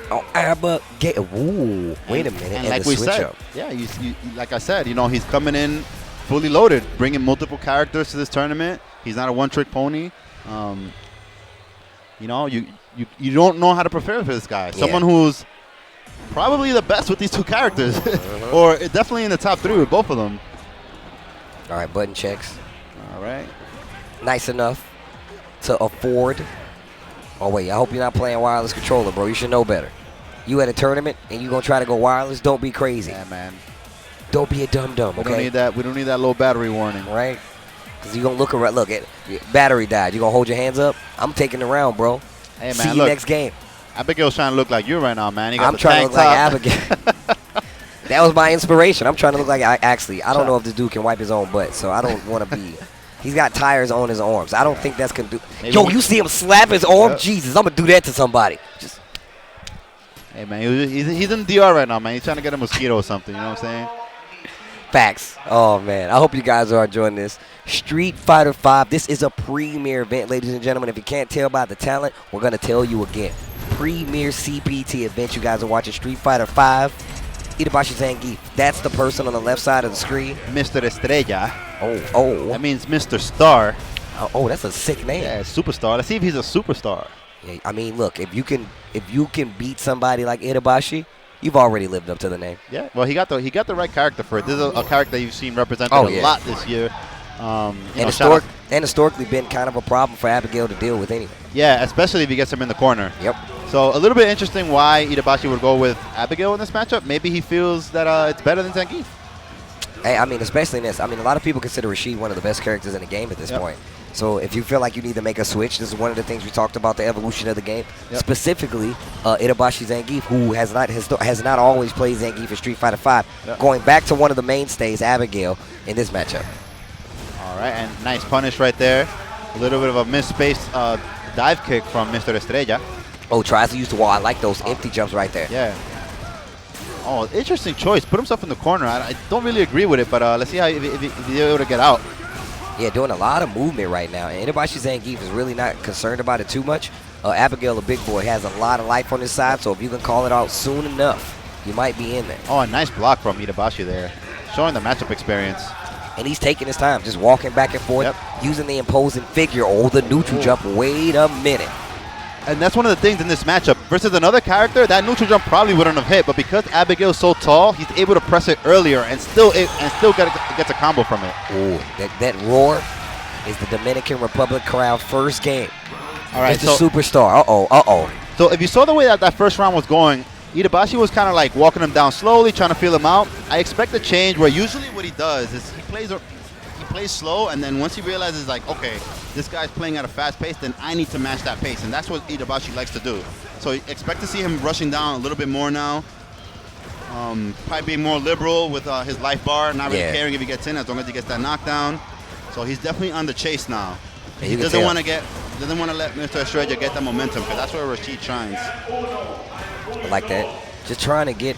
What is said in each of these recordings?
Oh, Abigail. Ooh, wait a minute. And like we said, yeah, like I said, he's coming in fully loaded, bringing multiple characters to this tournament. He's not a one-trick pony. You don't know how to prepare for this guy. Yeah. Someone who's probably the best with these two characters, or definitely in the top 3 with both of them. All right, button checks. All right. Nice enough to afford. Oh, wait, I hope you're not playing wireless controller, bro. You should know better. You at a tournament, and you going to try to go wireless? Don't be crazy. Yeah, man. Don't be a dum-dum, okay? We don't need that low battery warning. Right? Because you're going to look around. Look, battery died. You going to hold your hands up? I'm taking the round, bro. Hey, man, see you next game. Abigail's trying to look like you right now, man. I'm trying to look like Abigail. That was my inspiration. I'm trying to look like I don't know if this dude can wipe his own butt, so I don't want to be. He's got tires on his arms. I don't think that's going to do. Yo, you see him slap his arm? Yep. Jesus, I'm going to do that to somebody. Just. Hey, man, he's in DR right now, man. He's trying to get a mosquito or something. You know what I'm saying? Facts. Oh, man. I hope you guys are enjoying this. Street Fighter V. This is a premier event, ladies and gentlemen. If you can't tell by the talent, we're going to tell you again. Premier CPT event. You guys are watching Street Fighter V. Itabashi Zangief. That's the person on the left side of the screen. MrEstrella. Oh. That means Mr. Star. Oh, that's a sick name. Yeah, superstar. Let's see if he's a superstar. Yeah, I mean, look, if you can beat somebody like Itabashi, you've already lived up to the name. Yeah. Well, he got the right character for it. This is a character you've seen represented a lot this year. Historically been kind of a problem for Abigail to deal with anyway. Yeah, especially if he gets him in the corner. Yep. So a little bit interesting why Itabashi would go with Abigail in this matchup. Maybe he feels that it's better than Zangief. Hey, I mean, especially in this. I mean, a lot of people consider Rashid one of the best characters in the game at this point. So if you feel like you need to make a switch, this is one of the things we talked about, the evolution of the game. Yep. Specifically, Itabashi Zangief, who has not always played Zangief in Street Fighter V, going back to one of the mainstays, Abigail, in this matchup. All right, and nice punish right there. A little bit of a misspaced dive kick from Mr. Oh, tries to use the wall. I like those empty jumps right there. Yeah. Oh, interesting choice. Put himself in the corner. I don't really agree with it, but let's see if he's able to get out. Yeah, doing a lot of movement right now. And Itabashi Zangief is really not concerned about it too much. Abigail, the big boy, has a lot of life on his side, so if you can call it out soon enough, you might be in there. Oh, a nice block from Itabashi there. Showing the matchup experience. And he's taking his time, just walking back and forth, using the imposing figure. Oh, the neutral jump. Wait a minute. And that's one of the things in this matchup. Versus another character, that neutral jump probably wouldn't have hit. But because Abigail's so tall, he's able to press it earlier and still gets a combo from it. Ooh, that roar is the Dominican Republic crowd first game. All right, it's the superstar. Uh-oh. So if you saw the way that first round was going, Itabashi was kind of like walking him down slowly, trying to feel him out. I expect a change where usually what he does is he plays slow, and then once he realizes, like, okay, this guy's playing at a fast pace, then I need to match that pace, and that's what Itabashi likes to do. So expect to see him rushing down a little bit more now. Probably being more liberal with his life bar, not really caring if he gets in as long as he gets that knockdown. So he's definitely on the chase now. He doesn't want to let MrEstrella get that momentum, because that's where Rashid shines. I like that. Just trying to get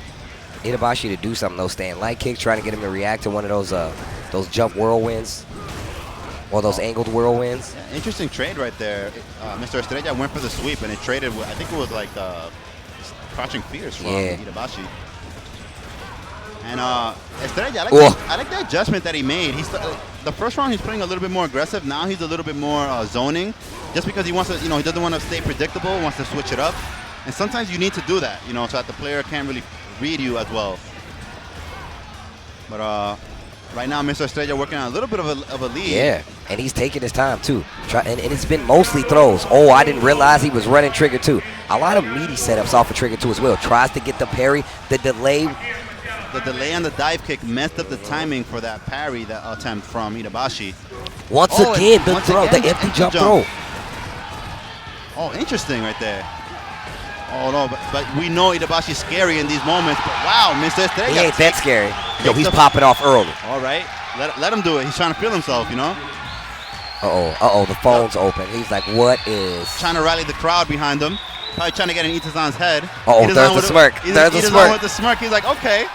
Itabashi to do something, those stand light kicks, trying to get him to react to one of those jump whirlwinds or those angled whirlwinds. Yeah, interesting trade right there. MrEstrella went for the sweep, and it traded with, I think it was like crouching fears from Itabashi. And Estrella, I like the adjustment that he made. The first round he's playing a little bit more aggressive. Now he's a little bit more zoning, just because he wants to, he doesn't want to stay predictable. Wants to switch it up, and sometimes you need to do that, so that the player can't really read you as well. But right now, MrEstrella working on a little bit of a lead. Yeah, and he's taking his time too. And it's been mostly throws. Oh, I didn't realize he was running trigger 2. A lot of meaty setups off of trigger 2 as well. Tries to get the parry, the delay. The delay on the dive kick messed up the timing for that parry attempt from Itabashi. Once again, the empty jump throw. Oh, interesting right there. Oh, no, but we know Itabashi's scary in these moments. But wow, MrEstrella. He ain't that scary. Yo, he's popping off early. All right. Let him do it. He's trying to feel himself, Uh-oh, the phone's open. He's like, what is? Trying to rally the crowd behind him. Probably trying to get in Itazan's head. There's the smirk. There's the smirk. With the smirk, he's like, okay.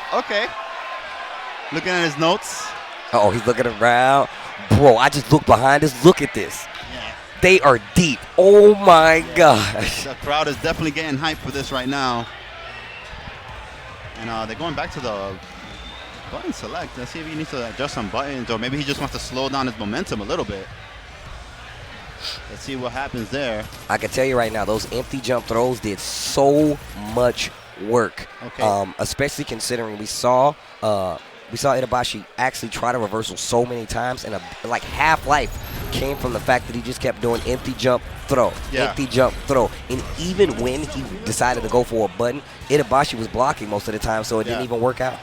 Looking at his notes. He's looking around. Bro, I just looked behind us. Look at this. Yeah. They are deep. Oh, my gosh. The crowd is definitely getting hyped for this right now. And they're going back to the button select. Let's see if he needs to adjust some buttons, or maybe he just wants to slow down his momentum a little bit. Let's see what happens there. I can tell you right now, those empty jump throws did so much work. Okay. Especially considering we saw Itabashi actually try to reversal so many times, and like half life came from the fact that he just kept doing empty jump throw, empty jump throw. And even when he decided to go for a button, Itabashi was blocking most of the time, so it didn't even work out.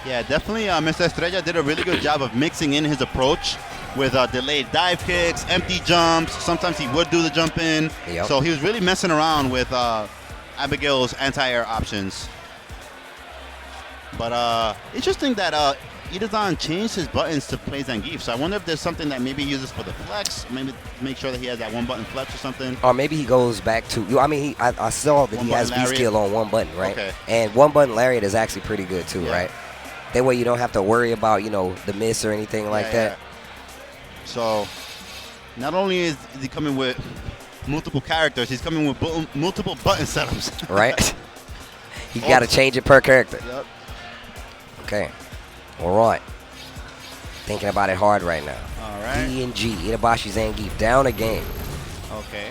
Yeah, definitely MrEstrella did a really good job of mixing in his approach with delayed dive kicks, empty jumps. Sometimes he would do the jump in. Yep. So he was really messing around with Abigail's anti-air options. But interesting that Itazan changed his buttons to play Zangief. So I wonder if there's something that maybe he uses for the flex, maybe make sure that he has that one button flex or something. Or maybe he goes back to, I mean, I saw that he has V-skill on one button, right? Okay. And one button lariat is actually pretty good too, Yeah. right? That way you don't have to worry about, the miss or anything like that. Yeah. So not only is he coming with multiple characters, he's coming with multiple button setups. Right? You got to change it per character. Yep. Okay. All right. Thinking about it hard right now. All right. DNG, Itabashi Zangief, down a game Okay.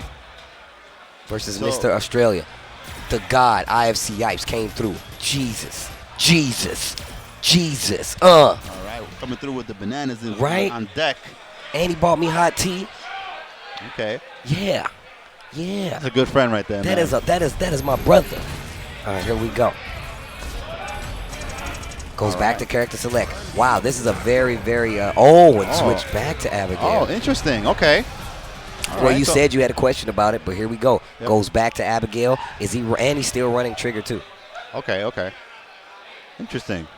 versus MrEstrella. The God, IFC Yipes came through. Jesus. All right. We're coming through with the bananas on deck. And he bought me hot tea. Okay. Yeah. That's a good friend right there, man. That is my brother. All right, here we go. Goes back to character select. Wow, this is a very, very switched back to Abigail. Oh, interesting. Okay. Well, you said you had a question about it, but here we go. Yep. Goes back to Abigail. And he's still running trigger too. Okay. Interesting.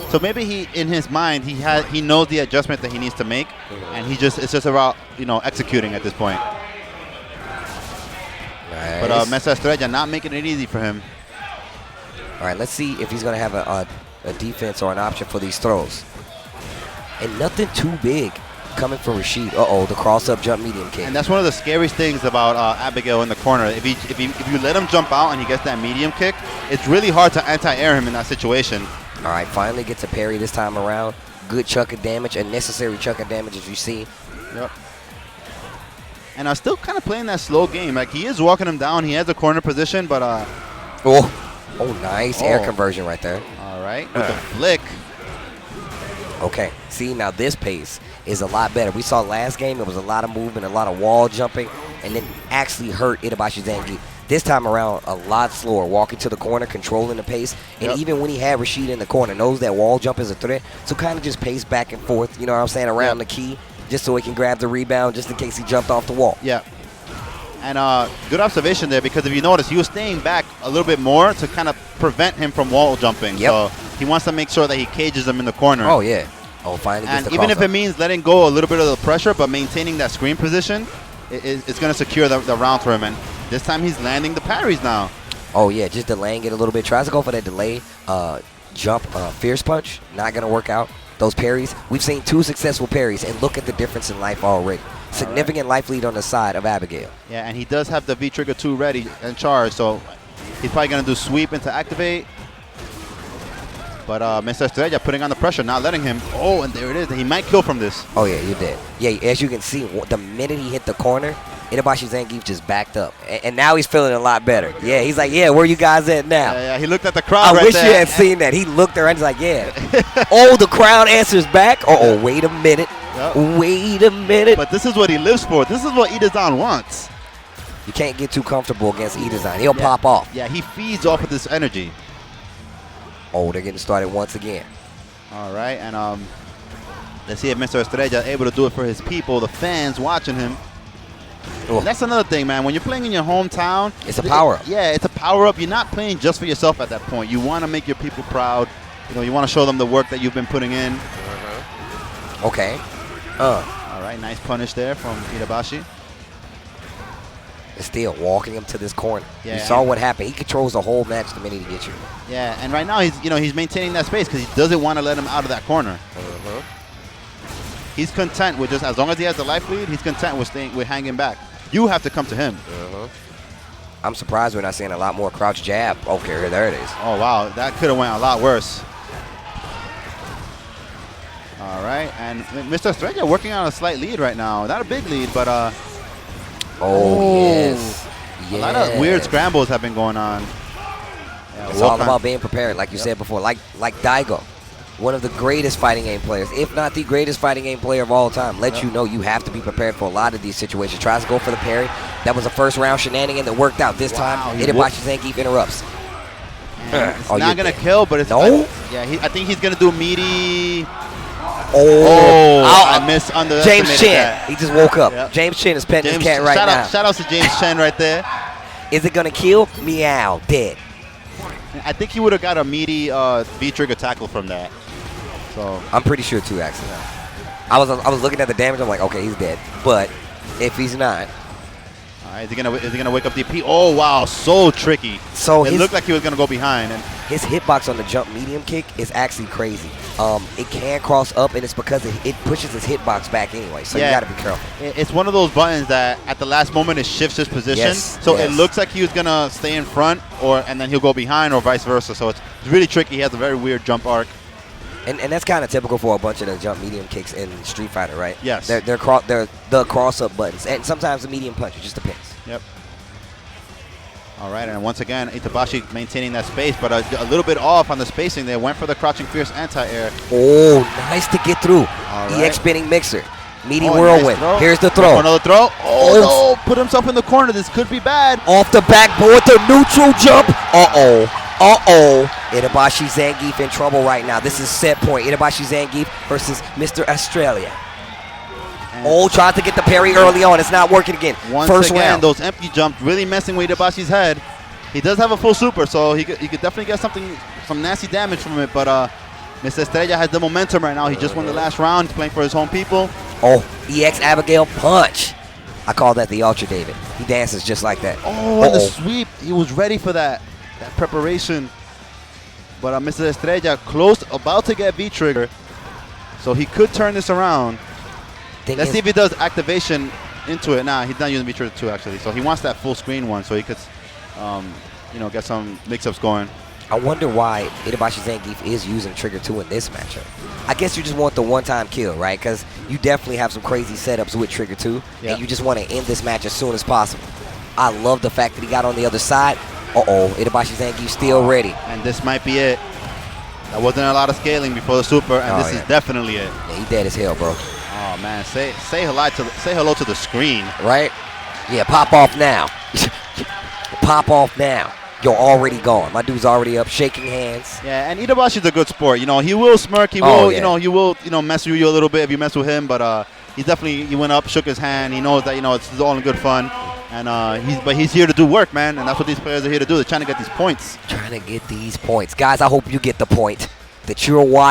So maybe in his mind he knows the adjustment that he needs to make, and it's just about executing at this point. Nice. But MrEstrella not making it easy for him. All right, let's see if he's going to have a defense or an option for these throws. And nothing too big coming from Rashid. The cross-up jump medium kick. And that's one of the scariest things about Abigail in the corner. If you let him jump out and he gets that medium kick, it's really hard to anti-air him in that situation. All right, finally gets a parry this time around. Good chunk of damage, a necessary chunk of damage as you see. Yep. And I'm still kind of playing that slow game. Like, he is walking him down. He has a corner position, but... nice air conversion right there. All right, with the flick. Okay, see, now this pace is a lot better. We saw last game, it was a lot of movement, a lot of wall jumping, and then actually hurt Itabashi Zangief. This time around, a lot slower, walking to the corner, controlling the pace, and even when he had Rashid in the corner, knows that wall jump is a threat, so kind of just pace back and forth, you know what I'm saying, around the key, just so he can grab the rebound, just in case he jumped off the wall. Yeah. And good observation there, because if you notice, he was staying back a little bit more to kind of prevent him from wall jumping. Yep. So he wants to make sure that he cages him in the corner. Oh, yeah. Oh, finally gets and the even if cross-up. it means letting go a little bit of the pressure, but maintaining that screen position, it's going to secure the round for him. And this time he's landing the parries now. Oh, yeah, just delaying it a little bit. Tries to go for that delay jump fierce punch. Not going to work out. Those parries, we've seen 2 successful parries, and look at the difference in life already. Significant life lead on the side of Abigail. Yeah, and he does have the V-Trigger 2 ready and charged, so he's probably going to do sweep into activate. But MrEstrella putting on the pressure, not letting him. Oh, and there it is. He might kill from this. Oh, yeah, you did. Yeah, as you can see, the minute he hit the corner, Itabashi Zangief just backed up. And now he's feeling a lot better. Yeah, he's like, yeah, where you guys at now? Yeah, he looked at the crowd I wish you had seen that. He looked around, he's like, yeah. The crowd answers back. Wait a minute. Yep. Wait a minute. But this is what he lives for. This is what Itazan wants. You can't get too comfortable against Itazan. He'll pop off. Yeah, he feeds off of this energy. They're getting started once again. All right, and let's see if MrEstrella is able to do it for his people, the fans watching him. And that's another thing, man. When you're playing in your hometown, it's a power-up. Yeah, it's a power-up. You're not playing just for yourself at that point. You want to make your people proud. You want to show them the work that you've been putting in. Okay. All right, nice punish there from Itabashi. Still walking him to this corner. Yeah, you saw what happened. He controls the whole match the minute he gets you. Yeah, and right now he's maintaining that space because he doesn't want to let him out of that corner. He's content with just as long as he has the life lead. He's content with hanging back. You have to come to him. I'm surprised we're not seeing a lot more crouch jab. Okay, there it is. Oh, wow. That could have went a lot worse. All right. And MrEstrella working on a slight lead right now. Not a big lead, but... yes. A lot of weird scrambles have been going on. Yeah, it's all about being prepared, like you said before. Like Daigo, one of the greatest fighting game players, if not the greatest fighting game player of all time. Let you know you have to be prepared for a lot of these situations. Tries to go for the parry. That was a first round shenanigan that worked out. This time, Itabashi Zangief interrupts. It's not going to kill, but it's... No? I think he's going to do meaty... I missed under James Chen. that. He just woke up. Yep. James Chen is petting his cat right now. Shout out to James Chen right there. Is it going to kill? Meow. Dead. I think he would have got a meaty V-trigger tackle from that. So I'm pretty sure too, actually. I was looking at the damage. I'm like, okay, he's dead. But if he's not, all right, is he gonna wake up DP? Oh wow, so tricky. So it looked like he was gonna go behind. And his hitbox on the jump medium kick is actually crazy. It can cross up, and it's because it pushes his hitbox back anyway. So you got to be careful. It's one of those buttons that at the last moment it shifts his position. So it looks like he was gonna stay in front, and then he'll go behind, or vice versa. So it's really tricky. He has a very weird jump arc. And that's kind of typical for a bunch of the jump medium kicks in Street Fighter, right? Yes. They're the cross-up buttons, and sometimes the medium punch. It just depends. Yep. All right, and once again, Itabashi maintaining that space, but a little bit off on the spacing there. Went for the crouching fierce anti-air. Oh, nice to get through. EX spinning mixer. Meaty whirlwind. Nice. Here's the throw. Another throw. Oh, no. Put himself in the corner. This could be bad. Off the backboard, the neutral jump. Uh-oh. Uh-oh. Itabashi Zangief in trouble right now. This is set point. Itabashi Zangief versus MrEstrella. Tried to get the parry early on. It's not working again. First round. Those empty jumps really messing with Itabashi's head. He does have a full super, so he could definitely get some nasty damage from it. But MrEstrella has the momentum right now. He just won the last round. He's playing for his home people. Oh, EX Abigail punch. I call that the Ultra David. He dances just like that. Oh, and the sweep. He was ready for that preparation. But MrEstrella about to get V-trigger. So he could turn this around. Let's see if he does activation into it. Nah, he's not using V-trigger 2 actually. So he wants that full screen one so he could, get some mix-ups going. I wonder why Itabashi Zangief is using trigger 2 in this matchup. I guess you just want the one-time kill, right? Because you definitely have some crazy setups with trigger 2, and you just want to end this match as soon as possible. I love the fact that he got on the other side. Itabashi Zangief still ready. And this might be it. That wasn't a lot of scaling before the super, and this is definitely it. Yeah, he dead as hell, bro. Oh man, say hello to the screen. Right? Yeah, pop off now. Pop off now. You're already gone. My dude's already up, shaking hands. Yeah, and Itabashi's a good sport. He will smirk. He will, he will, mess with you a little bit if you mess with him. But he went up, shook his hand. He knows that it's all in good fun. And he's here to do work, man. And that's what these players are here to do. They're trying to get these points. Trying to get these points, guys. I hope you get the point that you're watching.